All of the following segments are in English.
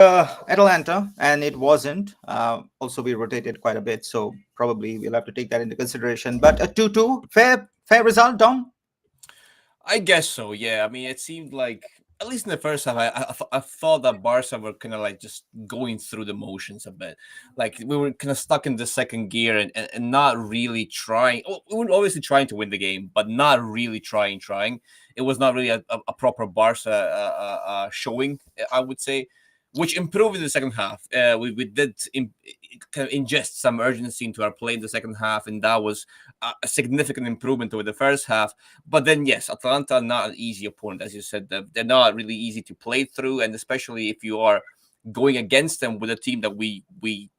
Atalanta, and it wasn't. Also, we rotated quite a bit, so probably we'll have to take that into consideration. But a 2-2, fair result, Dom. I guess so. Yeah. I mean, it seemed like at least in the first half, I thought that Barca were kind of like just going through the motions a bit. Like we were kind of stuck in the second gear and not really trying. We were obviously trying to win the game, but not really trying. It was not really a proper Barca showing, I would say, which improved in the second half. We did kind of ingest some urgency into our play in the second half, and that was a significant improvement over the first half. But then, yes, Atalanta are not an easy opponent, as you said. They're not really easy to play through, and especially if you are going against them with a team that we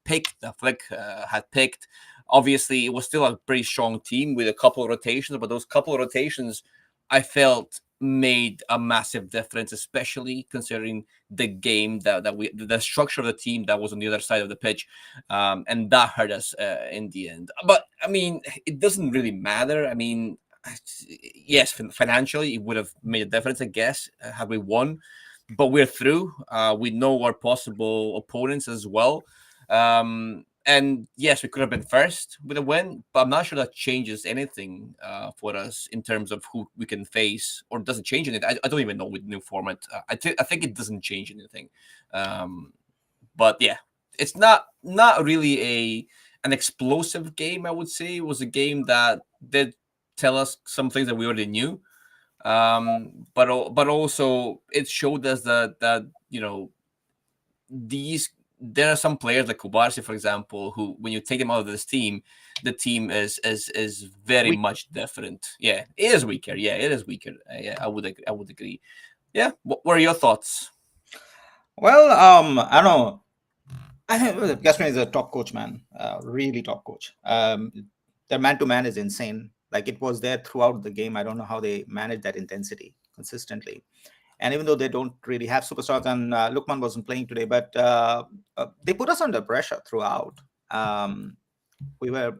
picked, that Flick had picked. Obviously, it was still a pretty strong team with a couple of rotations, but those couple of rotations, I felt made a massive difference, especially considering the game that we the structure of the team that was on the other side of the pitch, and that hurt us in the end. But I mean, it doesn't really matter. I mean, yes, financially it would have made a difference, I guess, had we won. But we're through. We know our possible opponents as well. And yes, we could have been first with a win, but I'm not sure that changes anything for us in terms of who we can face, or does it change anything? I don't even know with the new format. I think it doesn't change anything. Um, but yeah, it's not really an explosive game. I would say it was a game that did tell us some things that we already knew. But also it showed us that these there are some players like Kubarsi, for example, who when you take them out of this team, the team is very We much different. Yeah, it is weaker. Yeah, it is weaker. Yeah, I would agree. Yeah, what are your thoughts? well, I don't know. I think Gaston is a top coach, man. Really top coach. Their man to man is insane. Like it was there throughout the game. I don't know how they manage that intensity consistently. And even though they don't really have superstars, and Lukman wasn't playing today, but they put us under pressure throughout. Um, we were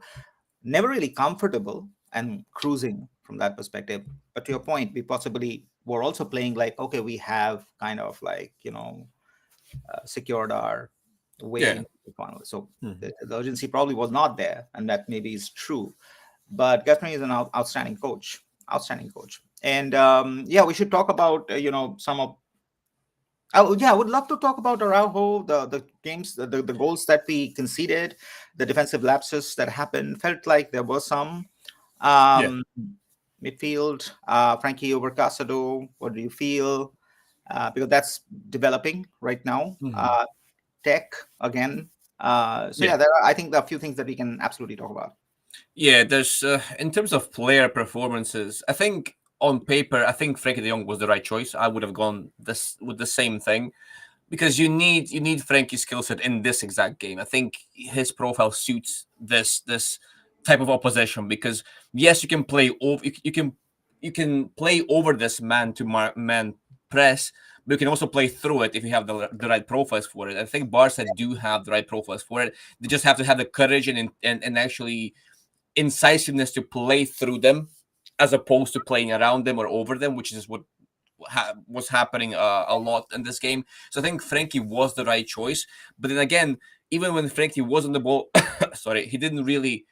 never really comfortable and cruising from that perspective. But to your point, we possibly were also playing like, okay, we have kind of like, secured our way Yeah. into the final. So Mhm. the urgency probably was not there, and that maybe is true. But Gaston is an outstanding coach, outstanding coach. And yeah, we should talk about some of. Oh yeah, I would love to talk about Araujo, the games, the goals that we conceded, the defensive lapses that happened. Felt like there were some. Yeah. Um, Midfield, Frankie over Casado. What do you feel? Because that's developing right now. Mhm. Tech again. So Yeah. yeah, there are, I think there are a few things that we can absolutely talk about. Yeah, there's in terms of player performances, I think on paper, I think Frankie De Jong was the right choice. I would have gone this with the same thing because you need Frankie's skill set in this exact game. I think his profile suits this type of opposition because yes, you can play over you can play over this man to man press, but you can also play through it if you have the right profiles for it. I think Barca do have the right profiles for it. They just have to have the courage and actually incisiveness to play through them as opposed to playing around them or over them, which is what was happening a lot in this game. So I think Frankie was the right choice. But then again, even when Frankie was on the ball, sorry, he didn't really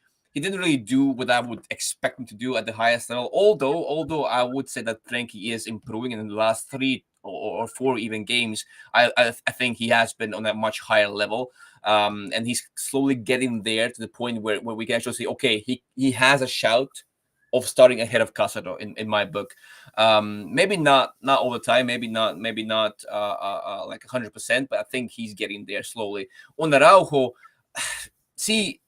do what I would expect him to do at the highest level. Although I would say that Frankie is improving in the last three or four even games. I think he has been on a much higher level. And he's slowly getting there to the point where we can actually say, okay, he has a shout of starting ahead of Casado in my book. Maybe not all the time, maybe not like 100%, but I think he's getting there slowly. On Araujo, see,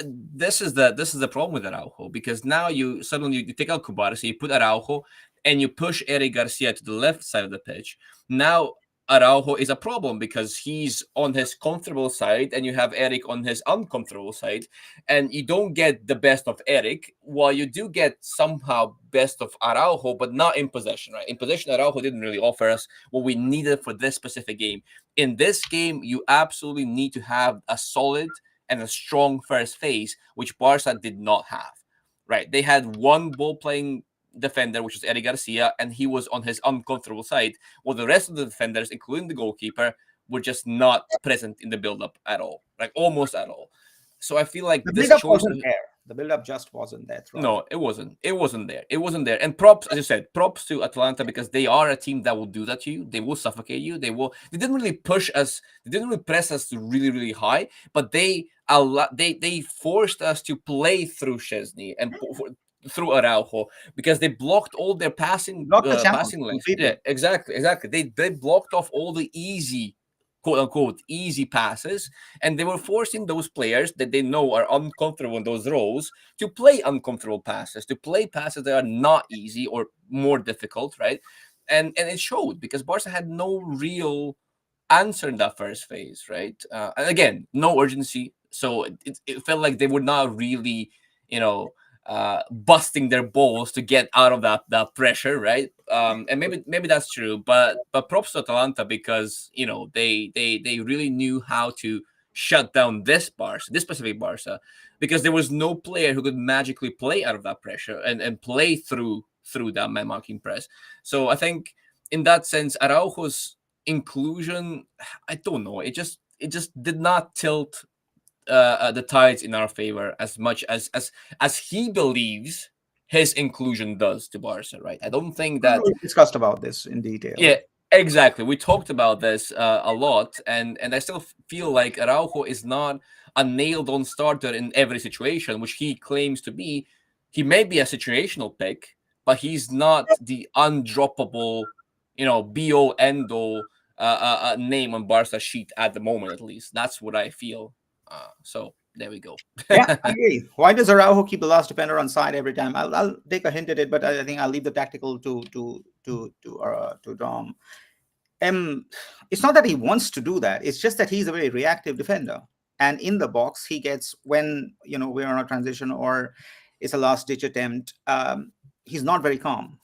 this is the problem with Araujo because now you suddenly you take out Kubarsi, you put Araujo, and you push Eric Garcia to the left side of the pitch. Now Araujo is a problem because he's on his comfortable side, and you have Eric on his uncomfortable side, and you don't get the best of Eric, while you do get somehow best of Araujo, but not in possession, right? In possession, Araujo didn't really offer us what we needed for this specific game. In this game, you absolutely need to have a solid and a strong first phase, which Barca did not have. Right? They had one ball playing defender, which was Eric Garcia, and he was on his uncomfortable side. Well, the rest of the defenders, including the goalkeeper, were just not present in the build-up at all, like almost at all. So I feel like The this build-up choice wasn't of, there. The build-up just wasn't there throughout. no, it wasn't. It wasn't there. It wasn't there. And props, as you said, props to Atalanta because they are a team that will do that to you. They will suffocate you. They will. They didn't really push us. They didn't really press us to really, really high. But they forced us to play through Chesney and through Araujo because they blocked all their Blocked the channel passing lanes. Yeah, completely. exactly. They blocked off all the easy, quote unquote, easy passes, and they were forcing those players that they know are uncomfortable in those roles to play uncomfortable passes, to play passes that are not easy or more difficult, right? And it showed because Barca had no real answer in that first phase, right? And again, no urgency, so it felt like they were not really, you know, busting their balls to get out of that pressure, right? And maybe that's true, but props to Atalanta because they really knew how to shut down this Barca, this specific Barca, because there was no player who could magically play out of that pressure and play through that man marking press. So I think in that sense, Araujo's inclusion, I don't know, it just did not tilt the tides in our favor as much as he believes his inclusion does to Barca, right? I don't think that. We discussed about this in detail. Yeah, exactly. We talked about this a lot, and I still feel like Araujo is not a nailed-on starter in every situation, which he claims to be. He may be a situational pick, but he's not the undroppable, be all end all name on Barca sheet at the moment. At least that's what I feel. So there we go. Yeah, I agree. Why does Araujo keep the last defender on side every time? I'll take a hint at it, but I think I'll leave the tactical to Dom. It's not that he wants to do that. It's just that he's a very reactive defender, and in the box he gets when we're on a transition or it's a last ditch attempt. He's not very calm.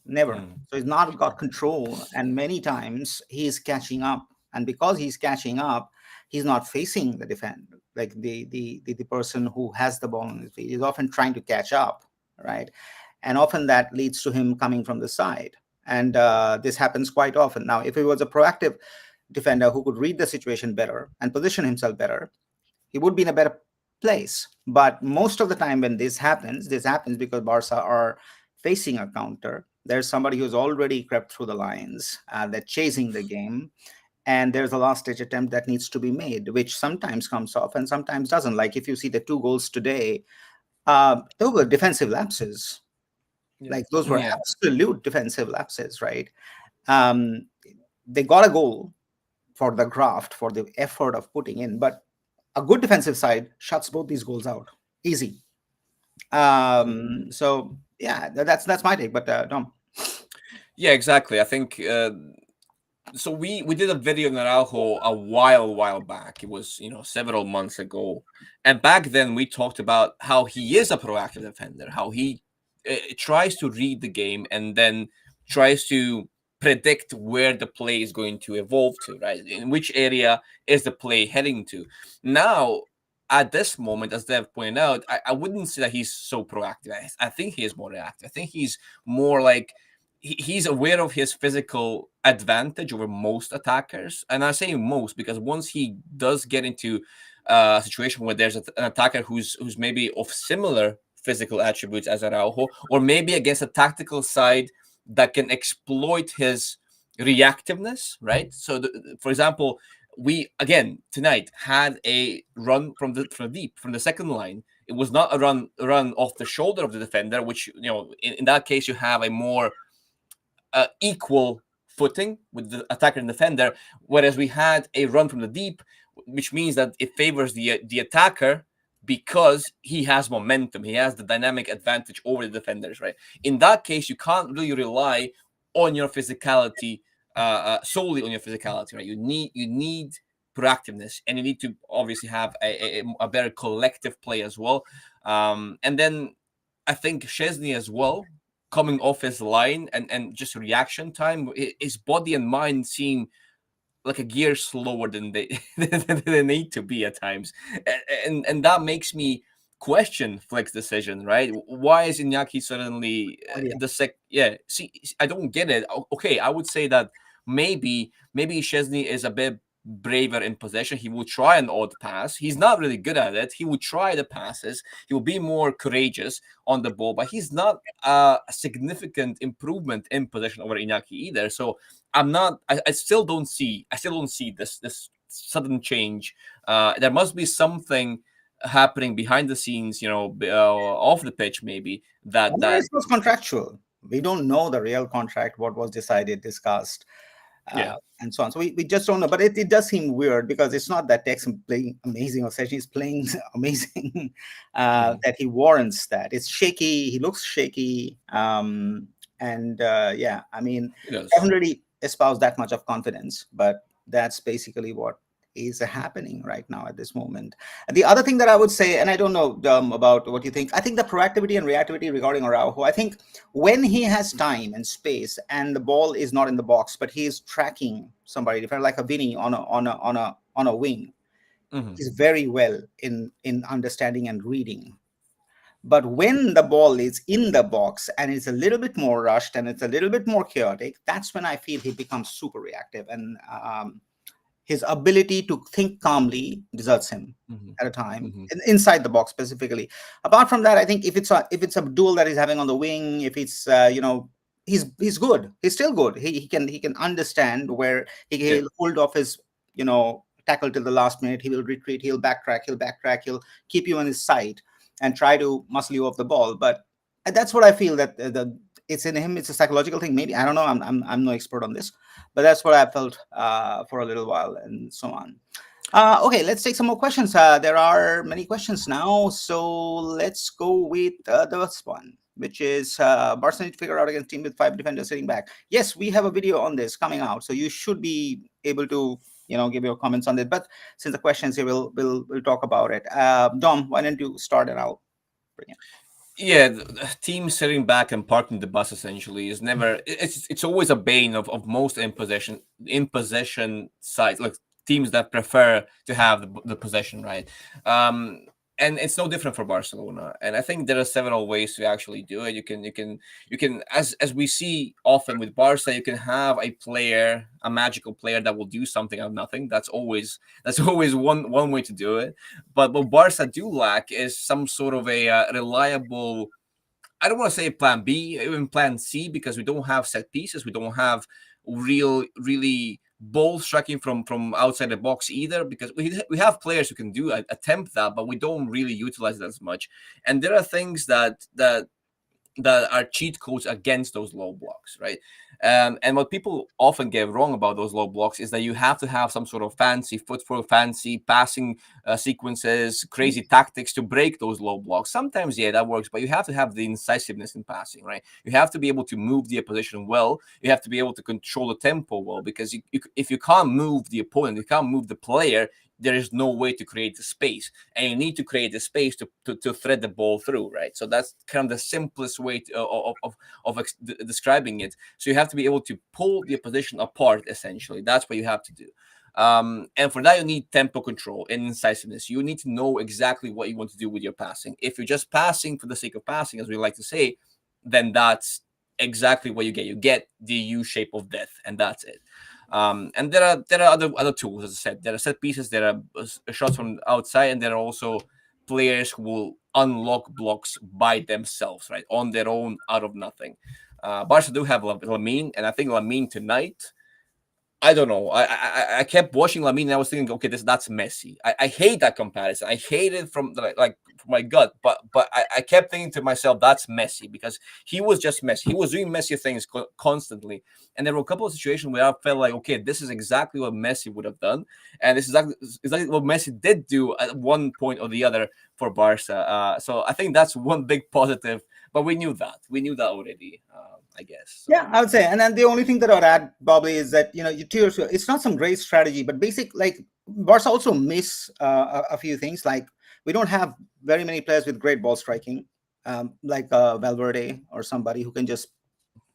Never. So he's not got control, and many times he's catching up, and because he's catching up, he's not facing the defend like the person who has the ball on his feet. He's often trying to catch up, right? And often that leads to him coming from the side, and this happens quite often. Now, if he was a proactive defender who could read the situation better and position himself better, he would be in a better place. But most of the time when this happens because Barca are facing a counter. There's somebody who's already crept through the lines. They're chasing the game, and there's a last ditch attempt that needs to be made, which sometimes comes off and sometimes doesn't. Like if you see the 2 goals today, those were defensive lapses. Like those were absolute defensive lapses, right? They got a goal for the graft, for the effort of putting in, but a good defensive side shuts both these goals out easy. So yeah, that's my take. But Dom. Yeah, exactly. I think so. We did a video on Araujo a while back. It was several months ago, and back then we talked about how he is a proactive defender, how he tries to read the game and then tries to predict where the play is going to evolve to, right? In which area is the play heading to? Now, at this moment, as Dev pointed out, I wouldn't say that he's so proactive. I think he is more reactive. I think he's more like he's aware of his physical advantage over most attackers. And I say most because once he does get into a situation where there's an attacker who's maybe of similar physical attributes as Araujo, or maybe against a tactical side that can exploit his reactiveness, right? So, for example, we again tonight had a run from the second line. It was not a run off the shoulder of the defender, which in that case you have a more equal footing with the attacker and defender, whereas we had a run from the deep, which means that it favors the attacker because he has momentum, he has the dynamic advantage over the defenders, right? In that case, you can't really rely on your physicality, solely on your physicality, right? You need proactiveness, and you need to obviously have a better collective play as well. And then I think Szczesny as well, coming off his line and just reaction time, his body and mind seem like a gear slower than they need to be at times, and that makes me question Flick's decision. Right? Why is Iñaki suddenly the sec? Yeah, see, I don't get it. Okay, I would say that maybe Chesney is a bit braver in possession. He will try an odd pass. He's not really good at it. He will try the passes. He will be more courageous on the ball, but he's not a significant improvement in possession over Inaki either. So I'm not. I still don't see. I still don't see this sudden change. There must be something happening behind the scenes, off the pitch, maybe that Or that it was contractual. We don't know the real contract, what was decided, discussed, yeah. and so on. So we just don't know. But it does seem weird because it's not that Tex playing amazing or Session is playing amazing that he warrants that. It's shaky. He looks shaky. And yeah, I mean, It does. I haven't really espoused that much of confidence, but that's basically what is happening right now at this moment. And the other thing that I would say, and I don't know about what you think, I think the proactivity and reactivity regarding Araujo, I think when he has time and space and the ball is not in the box, but he is tracking somebody, like a Vinny on a wing, he's very well in understanding and reading. But when the ball is in the box and it's a little bit more rushed and it's a little bit more chaotic, that's when I feel he becomes super reactive, and his ability to think calmly deserts him at a time inside the box specifically. Apart from that, I think if it's a duel that he's having on the wing, if it's he's good. He's still good. He can understand where he'll hold off his tackle till the last minute. He will retreat. He'll backtrack. He'll keep you on his side and try to muscle you off the ball. But that's what I feel that it's in him. It's a psychological thing. Maybe, I don't know. I'm no expert on this, but that's what I felt for a little while, and so on. Okay, let's take some more questions. There are many questions now, so let's go with the first one, which is Barca need to figure out against team with 5 defenders sitting back. Yes, we have a video on this coming out, so you should be able to give your comments on it. But since the questions here, we'll talk about it. Dom, why don't you start and I'll bring it. Yeah, the team sitting back and parking the bus essentially is never. It's always a bane of most in possession sides, like teams that prefer to have the possession, right? And it's no different for Barcelona. And I think there are several ways to actually do it. You can, as we see often with Barca, you can have a magical player that will do something out of nothing. That's always one way to do it. But what Barca do lack is some sort of a reliable. I don't want to say plan B, even plan C, because we don't have set pieces. We don't have really ball striking from outside the box either, because we have players who can attempt that, but we don't really utilize it as much. And there are things that are cheat codes against those low blocks, right? And what people often get wrong about those low blocks is that you have to have some sort of fancy footwork, fancy passing sequences, crazy tactics to break those low blocks. Sometimes, yeah, that works, but you have to have the incisiveness in passing, right? You have to be able to move the opposition well. You have to be able to control the tempo well, because if you can't move the opponent, you can't move the player, there is no way to create the space, and you need to create the space to thread the ball through, right? So that's kind of the simplest way of describing it. So you have to be able to pull the opposition apart, essentially. That's what you have to do. And for that, you need tempo control and incisiveness. You need to know exactly what you want to do with your passing. If you're just passing for the sake of passing, as we like to say, then that's exactly what you get. You get the U shape of death, and that's it. And there are other tools, as I said. There are set pieces, there are shots from outside, and there are also players who will unlock blocks by themselves, right, on their own, out of nothing. Barca do have Lamine, and I think Lamine tonight, I don't know. I kept watching Lamine and I was thinking, okay, that's Messi. I hate that comparison. I hate it from my gut. But I kept thinking to myself, that's Messi, because he was just Messi. He was doing Messi things constantly. And there were a couple of situations where I felt like, okay, this is exactly what Messi would have done, and this is exactly what Messi did do at one point or the other for Barca. So I think that's one big positive. But we knew that. We knew that already. I guess. So. Yeah, I would say, and then the only thing that I would add probably is that it's not some great strategy, but basic, like Barca also miss a few things. Like we don't have very many players with great ball striking, like Valverde or somebody who can just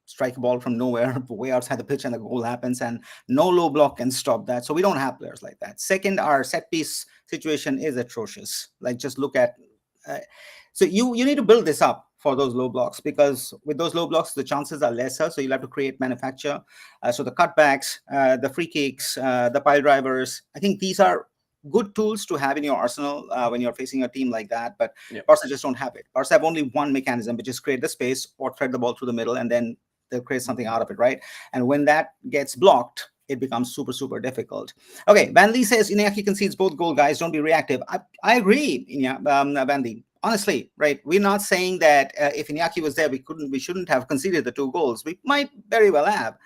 strike a ball from nowhere, way outside the pitch, and the goal happens, and no low block can stop that. So we don't have players like that. Second, our set piece situation is atrocious. Like just look at. So you need to build this up for those low blocks, because with those low blocks, the chances are lesser. So you'll have to create manufacture. So the cutbacks, the free kicks, the pile drivers, I think these are good tools to have in your arsenal when you're facing a team like that. But Yeah. Barca just don't have it. Barca have only one mechanism, which is create the space or thread the ball through the middle, and then they'll create something out of it, right? And when that gets blocked, it becomes super, super difficult. Okay, Van Lee says Iñaki concedes both goal, guys. Don't be reactive. I agree, Van Lee. Honestly, right? We're not saying that if Iñaki was there, we shouldn't have conceded the 2 goals. We might very well have.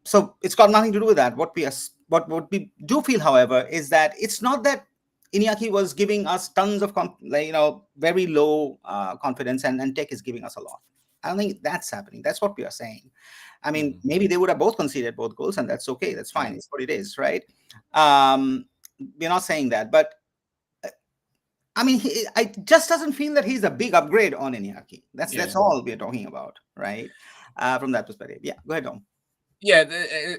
So it's got nothing to do with that. What we do feel, however, is that it's not that Iñaki was giving us tons of very low confidence, and Tech is giving us a lot. I don't think that's happening. That's what we are saying. I mean, maybe they would have both conceded both goals, and that's okay. That's fine. It's what it is, right? We're not saying that, but I mean, I just doesn't feel that he's a big upgrade on Iñaki. That's all we're talking about, right? From that perspective. Yeah, go ahead, Dom. Yeah,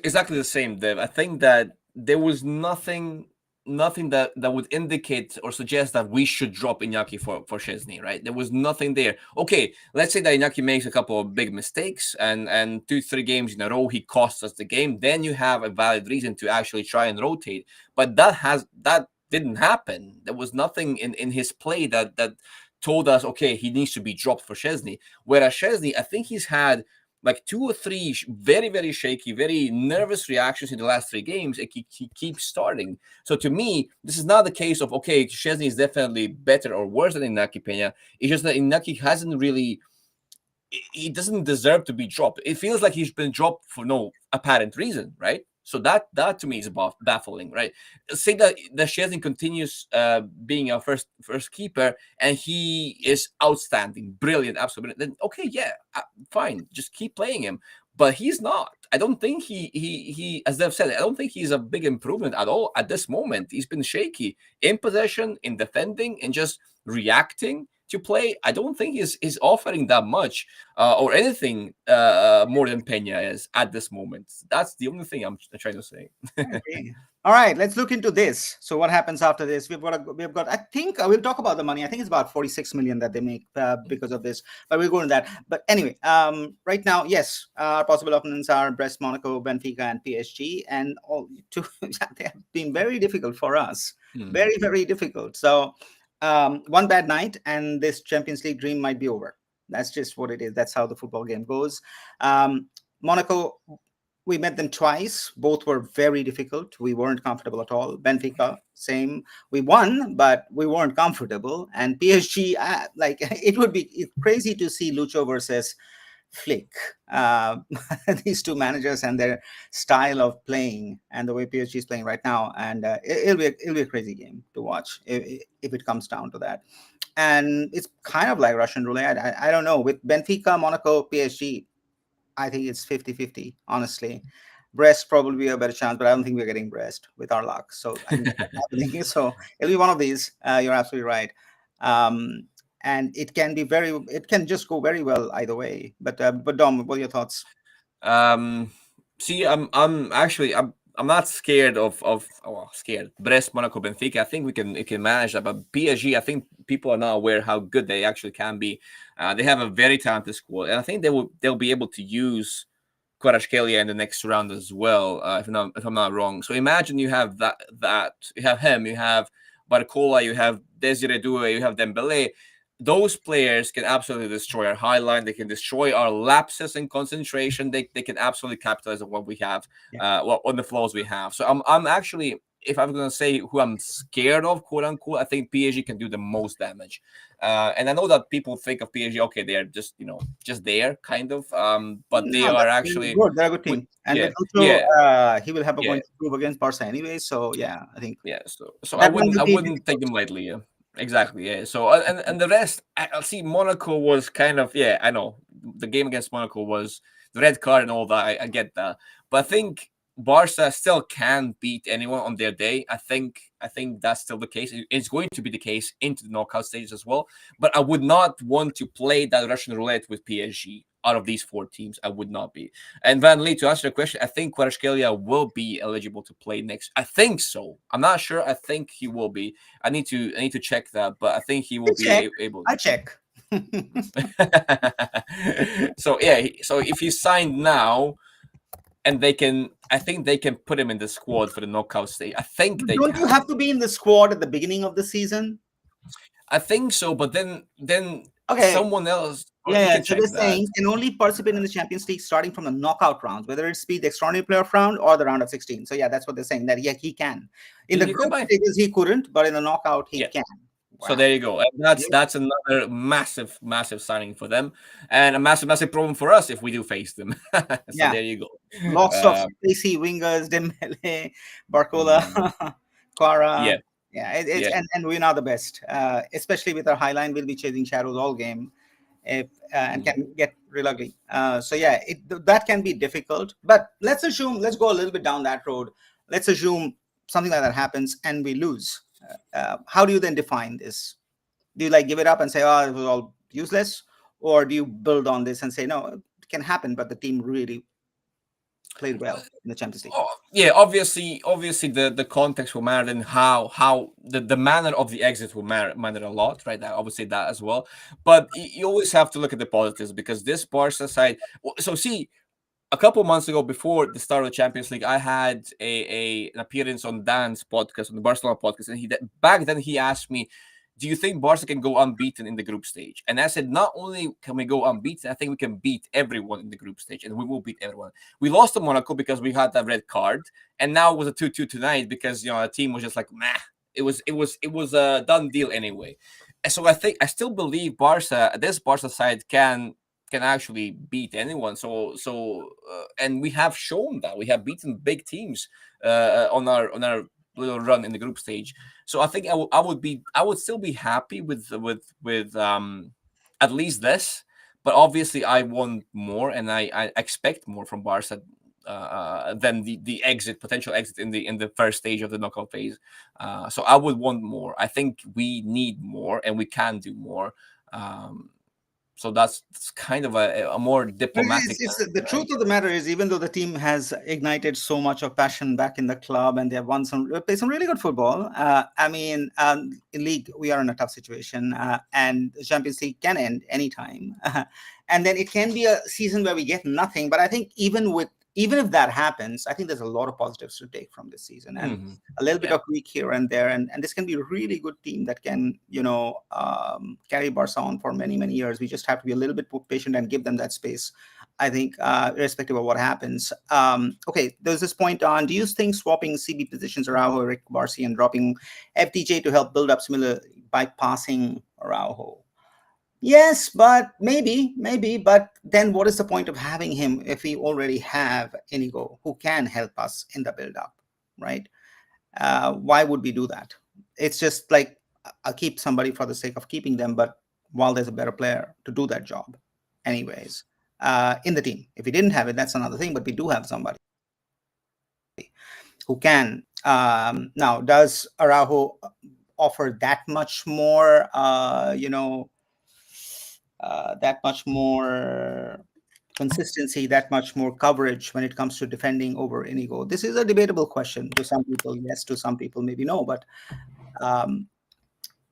exactly the same, Dev. I think that there was nothing that would indicate or suggest that we should drop Iñaki for Szczesny, right? There was nothing there. Okay, let's say that Iñaki makes a couple of big mistakes and 2-3 games in a row he costs us the game, then you have a valid reason to actually try and rotate. But that didn't happen. There was nothing in his play that told us, okay, he needs to be dropped for Szczesny. Whereas Szczesny, I think he's had like 2 or 3 very, very shaky, very nervous reactions in the last 3 games. He keeps starting. So to me, this is not the case of, okay, Szczesny is definitely better or worse than Iñaki Peña. It's just that Iñaki hasn't really, he doesn't deserve to be dropped. It feels like he's been dropped for no apparent reason, right? So that to me is baffling, right? Say that Szczesny continues being our first keeper and he is outstanding, brilliant, absolutely. Then okay, yeah, fine, just keep playing him. But he's not. I don't think he as they've said, I don't think he's a big improvement at all at this moment. He's been shaky in possession, in defending, and just reacting to play. I don't think he's offering that much or anything more than Peña is at this moment. That's the only thing I'm trying to say. Okay. All right, let's look into this. So what happens after this? We've got. I think we'll talk about the money. I think it's about 46 million that they make because of this, but we'll go into that. But anyway, right now, yes, our possible opponents are Brest, Monaco, Benfica, and PSG, and all two. They have been very difficult for us. Very, very difficult. So one bad night, and this Champions League dream might be over. That's just what it is. That's how the football game goes. Monaco, we met them twice. Both were very difficult. We weren't comfortable at all. Benfica, same. We won, but we weren't comfortable. And PSG, it would be crazy to see Lucho versus Flick. These two managers and their style of playing and the way PSG is playing right now. And it'll be a crazy game to watch if it comes down to that. And it's kind of like Russian roulette. I don't know. With Benfica, Monaco, PSG, I think it's 50-50, honestly. Brest probably be a better chance, but I don't think we're getting Brest with our luck. So I think that's happening. So it'll be one of these. You're absolutely right. And it can just go very well either way. But Dom, what are your thoughts? See, I'm actually I'm not scared of scared. Brest, Monaco, Benfica. I think we can manage that. But PSG, I think people are not aware how good they actually can be. They have a very talented squad, and I think they'll be able to use Kvaratskhelia in the next round as well. If I'm not wrong. So imagine you have that you have him, you have Barcola, you have Desiree Doué, you have Dembele. Those players can absolutely destroy our high line. They can destroy our lapses in concentration. They can absolutely capitalize on what we have, on the flaws we have. So I'm actually, if I'm going to say who I'm scared of, quote unquote, I think PSG can do the most damage. And I know that people think of PSG, okay, they're just there, kind of. But they are actually good. They're a good team. And also, he will have a point to prove against Barca anyway. So yeah, I think. Yeah. So I wouldn't take them lightly. Yeah. Exactly, yeah. So and the rest, I'll see. Monaco was kind of, yeah, I know the game against Monaco was the red card and all that. I get that, but I think Barca still can beat anyone on their day. I think that's still the case. It's going to be the case into the knockout stages as well. But I would not want to play that Russian roulette with PSG. Out of these 4 teams, I would not be. And Van Lee, to answer the question, I think Kvaratskhelia will be eligible to play next. I think so. I'm not sure. I think he will be. I need to check that, but I think he will be able. I check. So yeah, so if he signed now, and I think they can put him in the squad for the knockout stage. I think they Don't you can. have to be in the squad at the beginning of the season? I think so, but then Okay. someone else, or Yeah, you yeah. can So they're check that. saying can only participate in the Champions League starting from the knockout rounds, whether it's be the extraordinary playoff round or the round of 16. So yeah, that's what they're saying. That yeah, he can. In the You can group buy. stages, he couldn't, but in the knockout, he Yeah. can. So Wow. there you go. And that's another massive signing for them, and a massive problem for us if we do face them. So Yeah. there you go. Lots of Um, spacey wingers, Dembele, Barcola, mhm. Quara. Yeah, Yeah, it's yeah. and we're not the best, especially with our high line. We'll be chasing shadows all game, if and Mhm. can get real ugly. So yeah, that can be difficult. But let's go a little bit down that road. Let's assume something like that happens and we lose. How do you then define this? Do you like give it up and say, oh, it was all useless, or do you build on this and say, no, it can happen, but the team really played well in the Champions League? Oh, yeah, obviously the context will matter, and how the manner of the exit will matter a lot, right? I would say that as well. But you always have to look at the positives, because this Barca side. So see, a couple months ago, before the start of the Champions League, I had an appearance on Dan's podcast, on the Barcelona podcast, and back then he asked me, "Do you think Barca can go unbeaten in the group stage?" And I said, "Not only can we go unbeaten, I think we can beat everyone in the group stage, and we will beat everyone." We lost to Monaco because we had that red card, and now it was a 2-2 tonight because the team was just like, meh. It was a done deal anyway. And so I still believe this Barca side can actually beat anyone. And we have shown that we have beaten big teams on our little run in the group stage. So I think I would still be happy with at least this, but obviously I want more, and I expect more from Barca. Than the potential exit in the first stage of the knockout phase. So I would want more. I think we need more, and we can do more. Um, so that's kind of a more diplomatic It's the answer, I truth of the guess. matter is, even though the team has ignited so much of passion back in the club and they have played some really good football. I mean, in league we are in a tough situation, and the Champions League can end anytime, and then it can be a season where we get nothing. But I think even if that happens, I think there's a lot of positives to take from this season, and Mhm. a little bit Yeah. of week here and there, and this can be a really good team that can carry Barca on for many years. We just have to be a little bit patient and give them that space. I think, irrespective of what happens. Okay, there's this point on: do you think swapping CB positions Araujo, Rick Barcy, and dropping FTJ to help build up similar bypassing Araujo? Yes, but maybe. But then, what is the point of having him if we already have Inigo who can help us in the build-up, right? Why would we do that? It's just like, I'll keep somebody for the sake of keeping them, but while there's a better player to do that job, anyways, in the team. If we didn't have it, that's another thing. But we do have somebody who can. Now, does Araujo offer that much more? That much more consistency, that much more coverage when it comes to defending over Inigo? This is a debatable question. To some people, yes. To some people, maybe no. But um,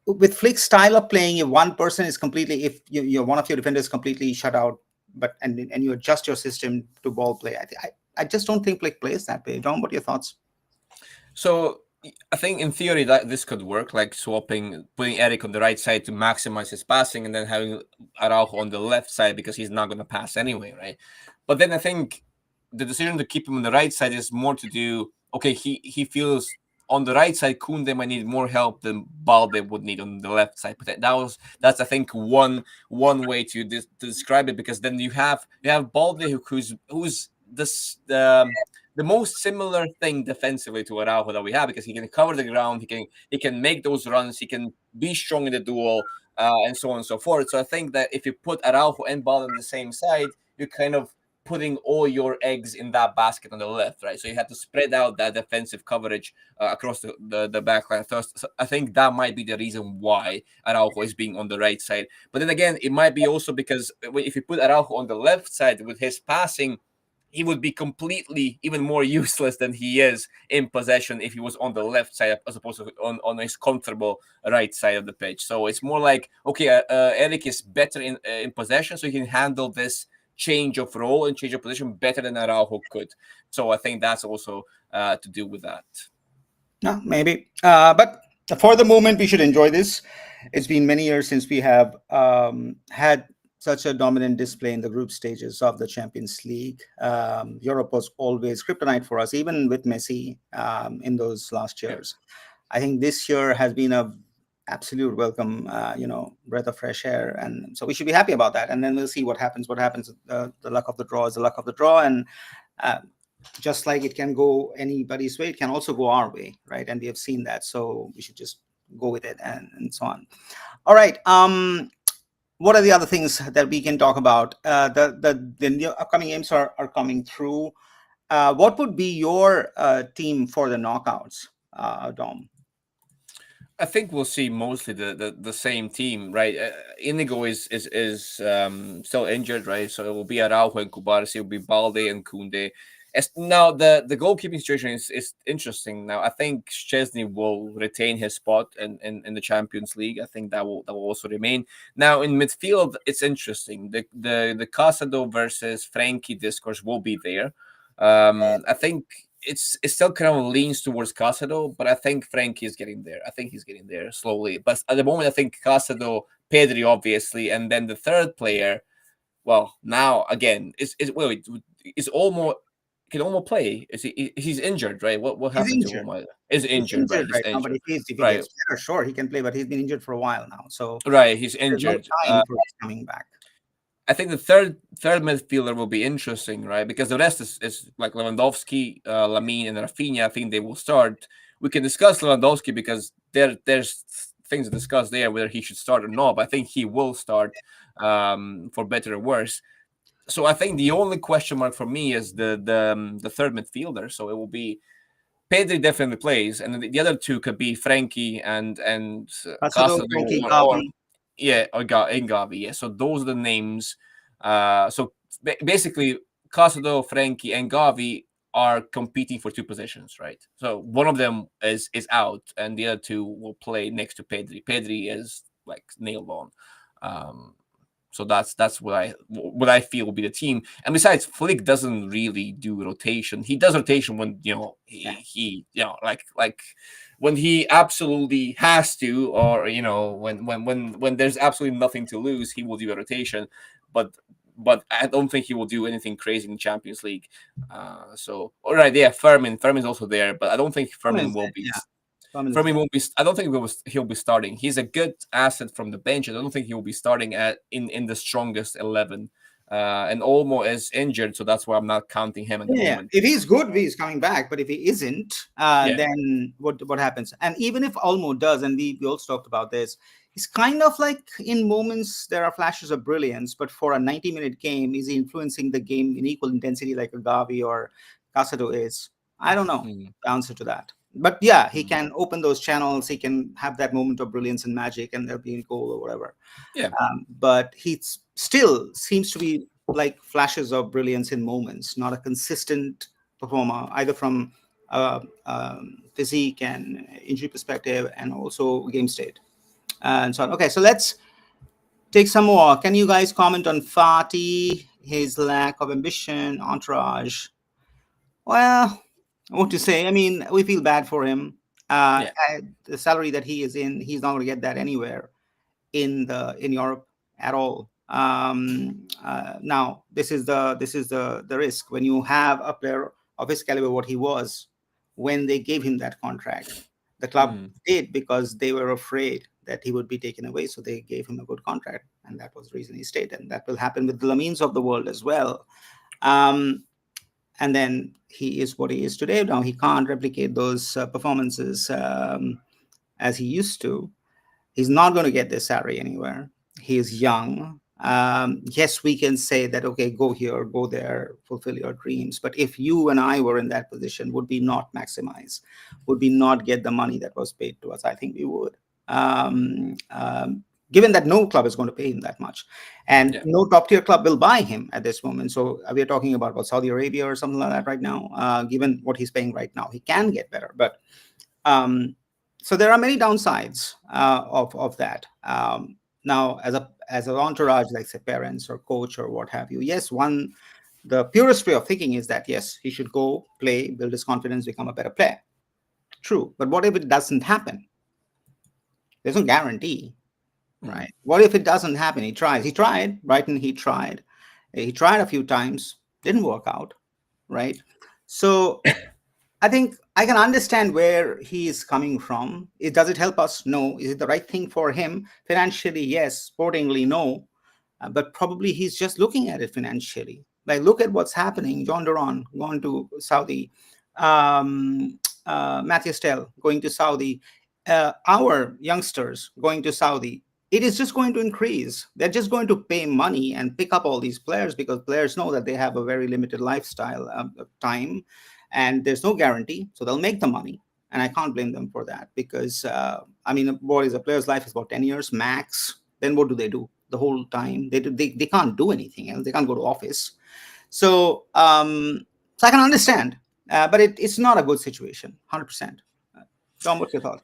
with Flick's style of playing, if one person is completely, if one of your defenders completely shut out, and you adjust your system to ball play, I just don't think Flick plays that way. John, what are your thoughts? So I think in theory that this could work, like putting Eric on the right side to maximize his passing, and then having Araujo on the left side because he's not going to pass anyway, right? But then I think the decision to keep him on the right side is more to do. Okay, he feels on the right side Kunde might need more help than Balde would need on the left side. But that's I think one way to describe it, because then you have Balde who's this the most similar thing defensively to Araujo that we have, because he can cover the ground, he can make those runs, he can be strong in the duel, and so on and so forth. So I think that if you put Araujo and Ball on the same side, you're kind of putting all your eggs in that basket on the left, right? So you have to spread out that defensive coverage across the back line first. So I think that might be the reason why Araujo is being on the right side. But then again, it might be also because if you put Araujo on the left side with his passing, he would be completely even more useless than he is in possession if he was on the left side as opposed to on his comfortable right side of the pitch. So it's more like, okay, Eric is better in possession, so he can handle this change of role and change of position better than Araujo could. So I think that's also to do with that. No, maybe. But for the moment, we should enjoy this. It's been many years since we have had such a dominant display in the group stages of the Champions League. Europe was always kryptonite for us, even with Messi in those last Yeah. years. I think this year has been a absolute welcome, breath of fresh air, and so we should be happy about that. And then we'll see what happens. What happens? The luck of the draw is the luck of the draw, and uh, just like it can go anybody's way, it can also go our way, right? And we have seen that, so we should just go with it and so on. All right. What are the other things that we can talk about? The upcoming games are coming through. What would be your team for the knockouts, Dom? I think we'll see mostly the same team, right? Inigo is still injured, right? So it will be Araujo and Kubarsi, it will be Balde and Kunde. Now the goalkeeping situation is interesting. Now I think Szczesny will retain his spot in the Champions League. I think that will also remain. Now in midfield, it's interesting. The Casado versus Frankie discourse will be there. I think it still kind of leans towards Casado, but I think Frankie is getting there. I think he's getting there slowly. But at the moment, I think Casado, Pedri, obviously, and then the third player. Well, now again, is almost can almost play. He's injured, right? What He's happened to injured. him? Is He's injured, right? injured He's right now, but injured, if he right? gets better, sure, he can play. But he's been injured for a while now, so Right, he's there's no injured. time for his coming back. I think the third midfielder will be interesting, right? Because the rest is like Lewandowski, Lamine, and Rafinha. I think they will start. We can discuss Lewandowski because there's things to discuss there whether he should start or not. But I think he will start, for better or worse. So I think the only question mark for me is the third midfielder. So it will be Pedri definitely plays, and the other two could be Frankie and Casado, Casado Frankie, or Gavi. yeah, or Gavi. Yeah, so those are the names. So basically, Casado, Frankie, and Gavi are competing for two positions, right? So one of them is out, and the other two will play next to Pedri. Pedri is like nailed on. So that's what I feel will be the team. And besides, Flick doesn't really do rotation. He does rotation when he like when he absolutely has to, or when there's absolutely nothing to lose, he will do a rotation. But I don't think he will do anything crazy in Champions League. So all right, yeah, Fermin is also there, but I don't think Fermin will be. Fermin won't be. I don't think he'll be starting. He's a good asset from the bench. I don't think he will be starting in the strongest 11. And Olmo is injured, so that's why I'm not counting him at the moment. If he's good, he's coming back. But if he isn't, then what happens? And even if Olmo does, and we also talked about this, he's kind of like in moments there are flashes of brilliance, but for a 90-minute game, is he influencing the game in equal intensity like a Gavi or Casado is? I don't know the answer to that. But yeah, he can open those channels. He can have that moment of brilliance and magic, and there'll be a goal or whatever. Yeah. But he still seems to be like flashes of brilliance in moments, not a consistent performer, either from physique and injury perspective, and also game state and so on. Okay, so let's take some more. Can you guys comment on Fati, his lack of ambition, entourage? Well, what to say? I mean, we feel bad for him. The salary that he is in, he's not going to get that anywhere in Europe at all. Now, this is the risk when you have a player of his caliber, what he was when they gave him that contract. The club did because they were afraid that he would be taken away, so they gave him a good contract, and that was the reason he stayed. And that will happen with the Lamines of the world as well. And then he is what he is today. Now he can't replicate those performances as he used to. He's not going to get this salary anywhere. He is young. Yes, we can say that, okay, go here, go there, fulfill your dreams. But if you and I were in that position, would we not maximize? Would we not get the money that was paid to us? I think we would. given that no club is going to pay him that much, and Yeah. no top tier club will buy him at this moment. So we are talking about what, Saudi Arabia or something like that right now. Given what he's paying right now, he can get better, but so there are many downsides of that. Now, as an entourage, like say parents or coach or what have you, yes, the purest way of thinking is that yes, he should go play, build his confidence, become a better player. True, but what if it doesn't happen? There's no guarantee, Mm. right? What if it doesn't happen? He tries. He tried, Brighton. He tried. He tried a few times, didn't work out, right? So I think I can understand where he is coming from. Does it help us? No. Is it the right thing for him? Financially, yes. Sportingly, no. But probably he's just looking at it financially. Like, look at what's happening. John Duran going to Saudi. Matthew Stell going to Saudi. Our youngsters going to Saudi. It is just going to increase. They're just going to pay money and pick up all these players because players know that they have a very limited lifestyle of time, and there's no guarantee. So they'll make the money, and I can't blame them for that because I mean, what is a player's life is about 10 years max. Then what do the whole time? They can't do anything else. They can't go to office. So so I can understand, but it's not a good situation. 100%. John, what's your thought?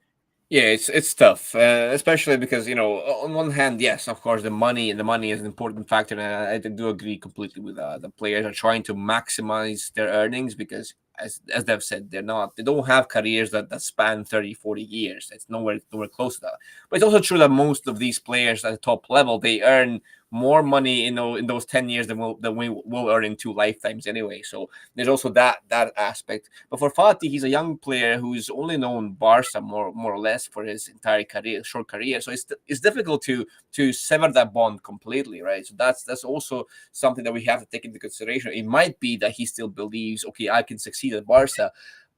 Yeah, it's tough, especially because on one hand, yes, of course, the money is an important factor, and I do agree completely with the players are trying to maximize their earnings because, as they've said, they don't have careers that span 30, 40 years. It's nowhere close to that. But it's also true that most of these players at the top level they earn more money in those 10 years than we will earn in two lifetimes anyway. So there's also that aspect. But for Fati, he's a young player who's only known Barca more or less for his entire short career. So it's difficult to sever that bond completely, right? So that's also something that we have to take into consideration. It might be that he still believes, okay, I can succeed at Barca,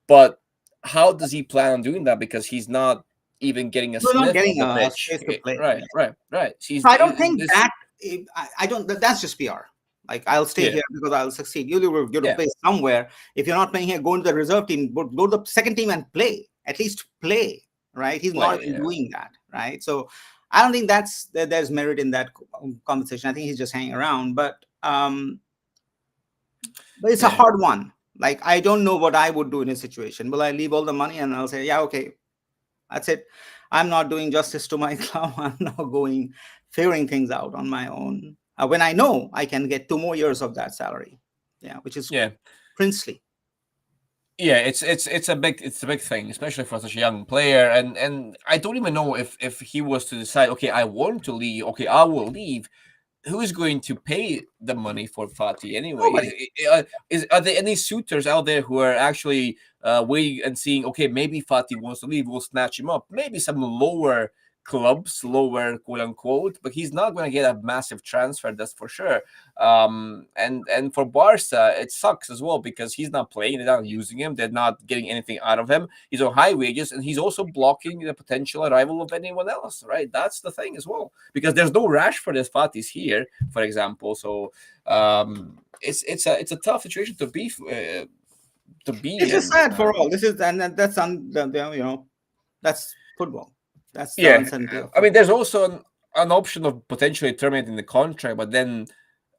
but how does he plan on doing that? Because he's not even getting a We're not sniff of getting the a pitch. space to play. Right, Yeah. right. So I don't think This. that I don't. That's just PR. Like, I'll stay Yeah, here because I'll succeed. You're to yeah, play somewhere. If you're not playing here, go into the reserve team. Go to the second team and play. At least play. Right? He's not play. even Yeah, doing that. Right? So I don't think there's merit in that conversation. I think he's just hanging around. But it's a yeah. hard one. Like, I don't know what I would do in a situation. Will I leave all the money and I'll say, yeah, okay, that's it. I'm not doing justice to my club. I'm now figuring things out on my own. When I know I can get 2 more years of that salary, yeah, which is Yeah, princely. yeah, it's a big thing, especially for such a young player. And I don't even know if he was to decide, okay, I want to leave, okay, I will leave. Who is going to pay the money for Fati anyway? Nobody. Are there any suitors out there who are actually waiting and seeing? Okay, maybe Fati wants to leave. We'll snatch him up. Maybe some lower clubs, lower quote unquote, but he's not going to get a massive transfer. That's for sure. And for Barca, it sucks as well because he's not playing. They're not using him. They're not getting anything out of him. He's on high wages, and he's also blocking the potential arrival of anyone else. Right? That's the thing as well because there's no Rashford as Fati's here, for example. So it's a tough situation to be It's just in. sad for all. This is and that's that's football. That's the Yeah, uncertainty of I mean, football. there's also an option of potentially terminating the contract, but then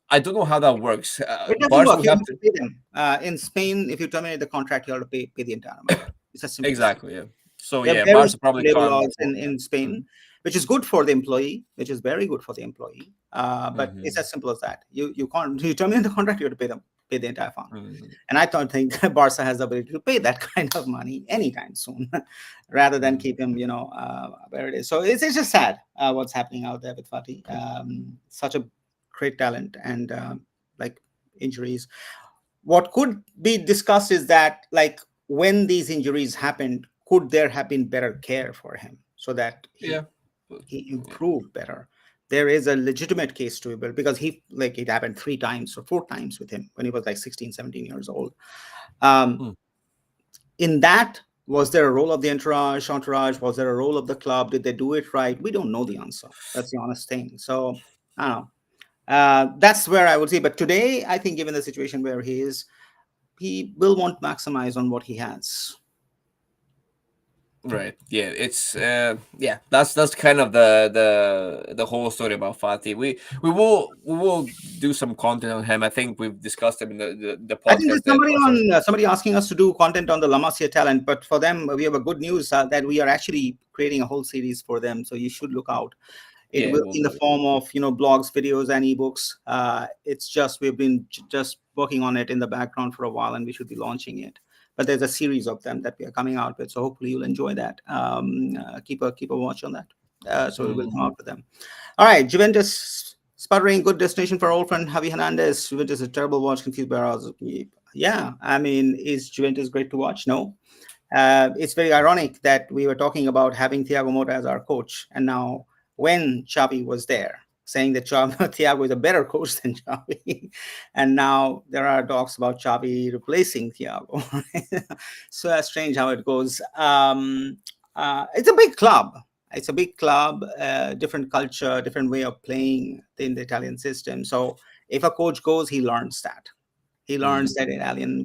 I don't know how that works. It doesn't Barca work. would You have have to to pay them. In Spain, if you terminate the contract, you have to pay the entire amount. It's as simple as that. exactly. Yeah. So There are yeah, very Barca strict probably labor can't laws afford. in Mm, Spain, which is good for the employee, which is very good for the employee. But it's mhm, as simple as that. You can't you terminate the contract, you have to pay the entire fund. mhm, And I don't think Barca has the ability to pay that kind of money anytime soon, rather than mhm. keep him, where it is. So it's just sad what's happening out there with Fatih. Such a great talent and like injuries. What could be discussed is that, like, when these injuries happened, could there have been better care for him so that he Yeah. But, he yeah. improved better? There is a legitimate case to be built because it happened 3 times or 4 times with him when he was like 16, 17 years old. um, Mm. in that, was there a role of the entourage? Was there a role of the club? Did they do it right? We don't know the answer. That's the honest thing. So I don't know. That's where I would say. But today, I think, given the situation where he is, he will want to maximize on what he has. Right. Yeah. It's yeah. That's kind of the whole story about Fatih. We will do some content on him. I think we've discussed him in the I think podcast there's that somebody also. on somebody asking us to do content on the La Masia talent, but for them we have a good news that we are actually creating a whole series for them. So you should look out. It Yeah, will we'll be in the do. form of blogs, videos, and ebooks. It's just we've been just working on it in the background for a while, and we should be launching it. But there's a series of them that we are coming out with, so hopefully you'll enjoy that. Keep a watch on that. So we will come Mm. out with them. All right, Juventus sputtering, good destination for our old friend Javi Hernandez. Juventus is a terrible watch, confused by ours. Yeah, I mean, is Juventus great to watch? No. It's very ironic that we were talking about having Thiago Motta as our coach, and now when Xavi was there, saying that Thiago is a better coach than Xavi, and now there are talks about Xavi replacing Thiago. So that's strange how it goes. It's a big club. It's a big club, different culture, different way of playing in the Italian system. So if a coach goes, he learns that. He learns Mm. that Italian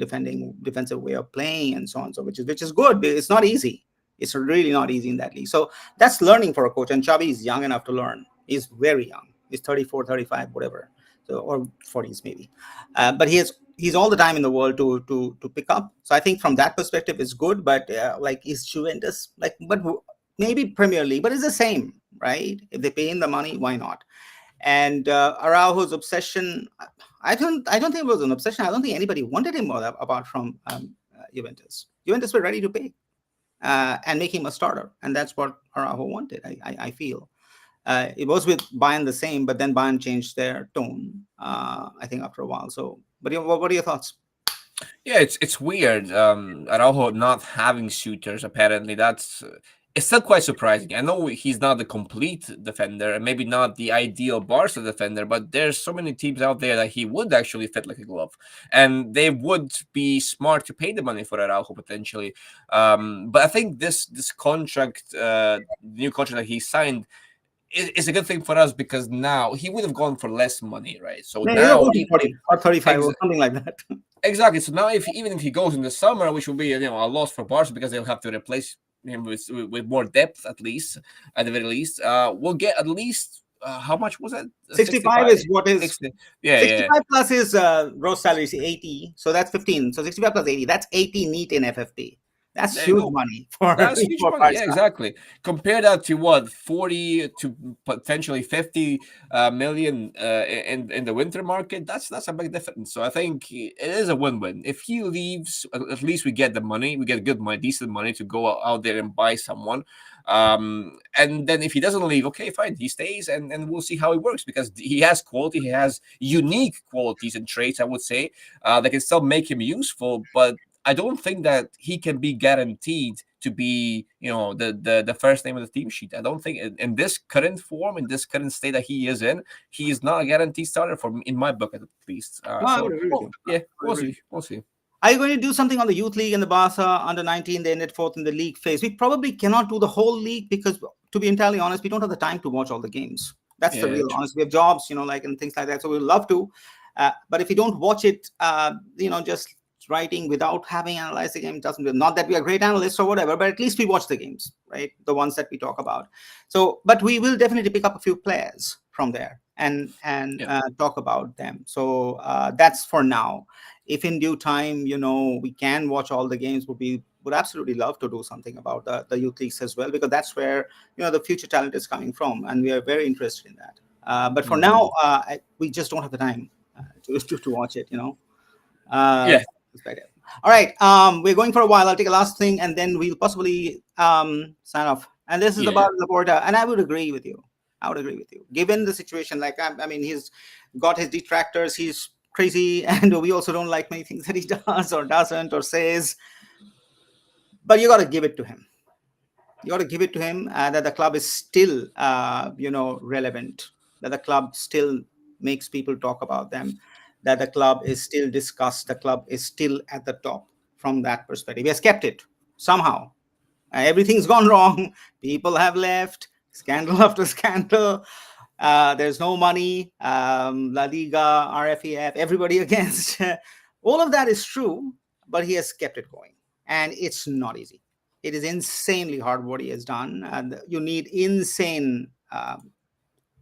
defensive way of playing and so on. So which is good. It's not easy. It's really not easy in that league. So that's learning for a coach. And Xavi is young enough to learn. He's very young. He's 34, 35, whatever. So or 40s maybe. But he's all the time in the world to pick up. So I think from that perspective it's good. But like is Juventus maybe Premier League, but it's the same, right? If they pay in the money, why not? And Araujo's obsession, I don't think it was an obsession. I don't think anybody wanted him apart from Juventus. Juventus were ready to pay and make him a starter, and that's what Araujo wanted. I feel it was with Bayern the same, but then Bayern changed their tone. I think after a while. So, but what are your thoughts? Yeah, it's weird. Araujo not having shooters. Apparently, that's it's still quite surprising. I know he's not the complete defender, and maybe not the ideal Barca defender, but there's so many teams out there that he would actually fit like a glove, and they would be smart to pay the money for Araujo potentially. But I think this contract, new contract that he signed, is a good thing for us because now he would have gone for less money, right? So No, he'll now, go to 40 or 35 or something like that. exactly. So now, if even if he goes in the summer, which will be a loss for Barca because they'll have to replace him with more depth at the very least. We'll get at least how much was it? 65 65, is what is 60. Yeah, yeah. 65 plus his gross salary is 80, so that's 15. So 65 plus 80, that's 80 neat in FFP. That's There you huge go. money for That's huge for money. Yeah, Barca. exactly. Compare that to what 40 to potentially 50 million in the winter market. That's a big difference. So I think it is a win-win. If he leaves, at least we get the money. We get good money, decent money to go out there and buy someone. And then if he doesn't leave, okay, fine, he stays, and we'll see how it works because he has quality. He has unique qualities and traits, I would say, that can still make him useful, but I don't think that he can be guaranteed to be, the first name of the team sheet. I don't think in this current form, in this current state that he is in, he is not a guaranteed starter for me, in my book at least. No, I would So, agree with well, you. yeah, I would we'll agree. see, we'll see. Are you going to do something on the youth league and the Barca under 19? They ended fourth in the league phase. We probably cannot do the whole league because, to be entirely honest, we don't have the time to watch all the games. That's the Yeah, real honest. We have jobs, like and things like that. So we'd love to, but if you don't watch it, just writing without having analyzed the game doesn't. Not that we are great analysts or whatever, but at least we watch the games, right? The ones that we talk about. So, but we will definitely pick up a few players from there and yeah. talk about them. So that's for now. If in due time, we can watch all the games, would absolutely love to do something about the youth leagues as well, because that's where the future talent is coming from, and we are very interested in that. But for Mhm. now, we just don't have the time to watch it. Uh, Yeah, perspective. All right, we're going for a while. I'll take a last thing, and then we'll possibly sign off. And this is yeah, yeah. about Laporta, and I would agree with you. I would agree with you. Given the situation, like I mean, he's got his detractors. He's crazy, and we also don't like many things that he does or doesn't or says. But you got to give it to him. You got to give it to him that the club is still, relevant. That the club still makes people talk about them. That the club is still discussed. The club is still at the top from that perspective. He has kept it somehow. Everything's gone wrong. People have left. Scandal after scandal. There's no money. La Liga, RFEF, everybody against. All of that is true, but he has kept it going, and it's not easy. It is insanely hard what he has done, and you need insane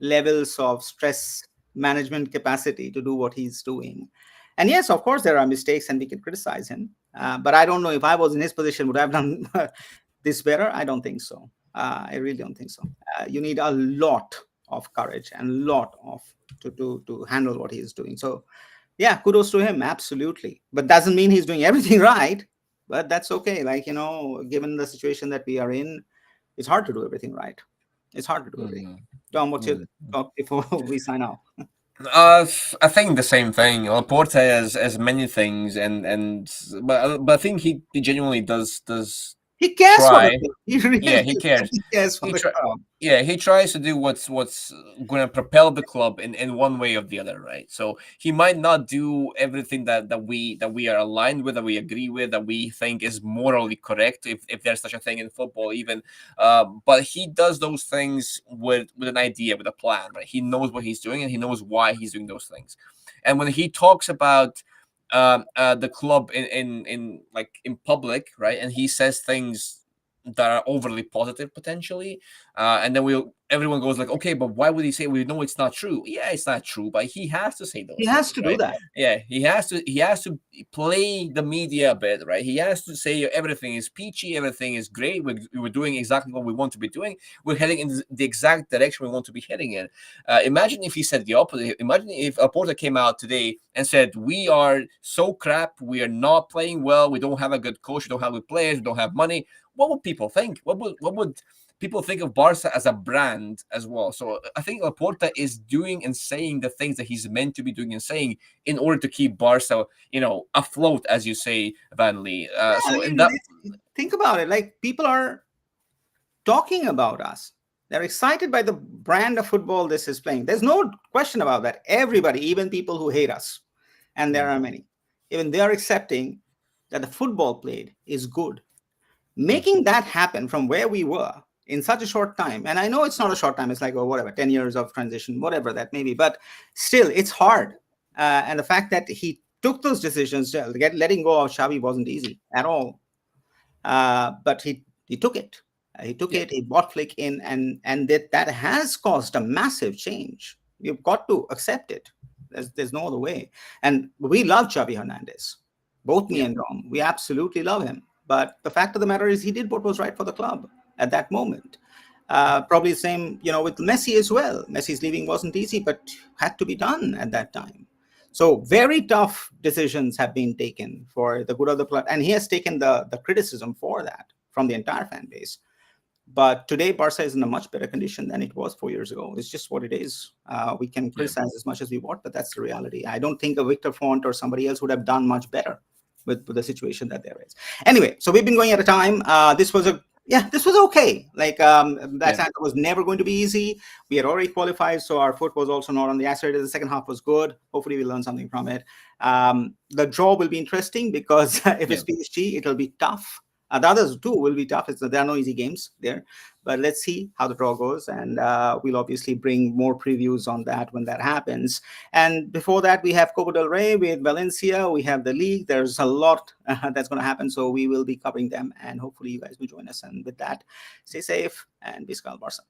levels of stress management capacity to do what he's doing. And yes, of course, there are mistakes, and we can criticize him. But I don't know if I was in his position, would I have done this better? I don't think so. I really don't think so. You need a lot of courage and a lot of to handle what he's doing. So yeah, kudos to him, absolutely. But doesn't mean he's doing everything right. But that's okay. Like, given the situation that we are in, it's hard to do everything right. It's hard to do everything. Mhm. Tom, what's your Mhm. thought before we sign off? I think the same thing. Laporta has many things, but I think he genuinely does He cares for the try. club. He Yeah, really he cares. he cares for He the try. club. Yeah, he tries to do what's going to propel the club in one way or the other, right? So he might not do everything that we are aligned with, that we agree with, that we think is morally correct, if there's such a thing in football, even. But he does those things with an idea, with a plan, right? He knows what he's doing, and he knows why he's doing those things. And when he talks about the club in like in public, right, and he says things that are overly positive potentially, and then everyone goes like, okay, but why would he say, we know it's not true? Yeah, it's not true, but he has to say He those has things, to do right? that. Yeah, he has to play the media a bit, right? He has to say everything is peachy, everything is great, we're doing exactly what we want to be doing, we're heading in the exact direction we want to be heading in. Imagine if he said the opposite. Imagine if Porter came out today and said, we are so crap, we are not playing well, we don't have a good coach, we don't have good players, we don't have money. What would people think? What would people think of Barca as a brand as well? So I think Laporta is doing and saying the things that he's meant to be doing and saying in order to keep Barca, afloat, as you say, Van Lee. Yeah, I So in mean, that, think about it. Like, people are talking about us. They're excited by the brand of football this is playing. There's no question about that. Everybody, even people who hate us, and there are many, even they are accepting that the football played is good. Making that happen from where we were in such a short time, and I know it's not a short time, it's like, oh, whatever, 10 years of transition, whatever that may be, but still, it's hard. And the fact that he took those decisions, letting go of Xavi wasn't easy at all. But he took it. He took yeah, it. He bought Flick in, and that has caused a massive change. You've got to accept it. There's no other way. And we love Xavi Hernandez, both me yeah, and Dom. We absolutely love him. But the fact of the matter is, he did what was right for the club at that moment. Probably the same, with Messi as well. Messi's leaving wasn't easy, but had to be done at that time. So very tough decisions have been taken for the good of the club, and he has taken the criticism for that from the entire fan base. But today, Barca is in a much better condition than it was 4 years ago. It's just what it is. We can yeah, criticize as much as we want, but that's the reality. I don't think a Victor Font or somebody else would have done much better with the situation that there is. Anyway, so we've been going at a time. This was okay. Like, that yeah, time was never going to be easy. We had already qualified, so our foot was also not on the accelerator. The second half was good. Hopefully, we learn something from it. The draw will be interesting because if yeah. it's PSG, it'll be tough. The others too will be tough. There are no easy games there, but let's see how the draw goes, and we'll obviously bring more previews on that when that happens. And before that, we have Copa del Rey with Valencia. We have the league. There's a lot that's going to happen, so we will be covering them, and hopefully you guys will join us. And with that, stay safe and Biscal Barca.